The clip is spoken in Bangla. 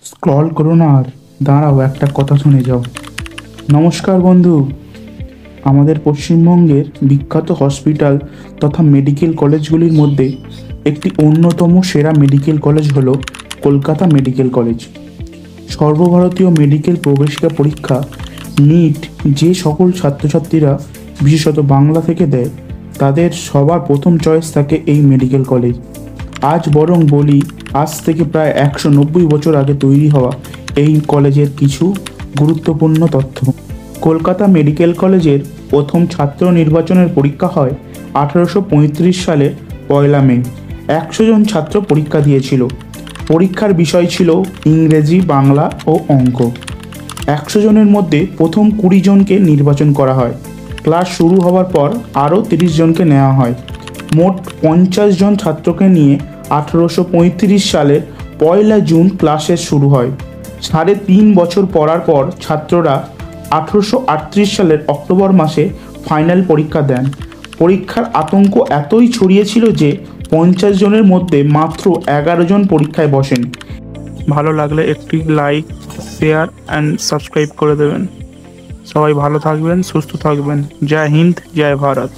স্ক্রল করো না আর, দাঁড়াও একটা কথা শুনে যাও। নমস্কার বন্ধু। আমাদের পশ্চিমবঙ্গের বিখ্যাত হসপিটাল তথা মেডিকেল কলেজগুলির মধ্যে একটি অন্যতম সেরা মেডিকেল কলেজ হলো কলকাতা মেডিকেল কলেজ। সর্বভারতীয় মেডিকেল প্রবেশিকা পরীক্ষা নিট যে সকল ছাত্রছাত্রীরা বিশেষত বাংলা থেকে দেয়, তাদের সবার প্রথম চয়েস থাকে এই মেডিকেল কলেজ। আজ বরং বলি, আজ থেকে প্রায় 190 বছর আগে তৈরি হওয়া এই কলেজের কিছু গুরুত্বপূর্ণ তথ্য। কলকাতা মেডিকেল কলেজের প্রথম ছাত্র নির্বাচনের পরীক্ষা হয় 1835 সালের 1 মে। 100 জন ছাত্র পরীক্ষা দিয়েছিল। পরীক্ষার বিষয় ছিল ইংরেজি, বাংলা ও অঙ্ক। 100 জনের মধ্যে প্রথম 20 জনকে নির্বাচন করা হয়। ক্লাস শুরু হওয়ার পর আরও 30 জনকে নেওয়া হয়। মোট 50 জন ছাত্রকে নিয়ে 1835 সালের 1 জুন ক্লাসের শুরু হয়। 3.5 বছর পড়ার পর ছাত্ররা 1838 সালের অক্টোবর মাসে ফাইনাল পরীক্ষা দেন। পরীক্ষার আতঙ্ক এতই ছড়িয়েছিল যে 50 জনের মধ্যে মাত্র 11 জন পরীক্ষায় বসেন। ভালো লাগলে একটি লাইক, শেয়ার অ্যান্ড সাবস্ক্রাইব করে দেবেন। সবাই ভালো থাকবেন, সুস্থ থাকবেন। জয় হিন্দ, জয় ভারত।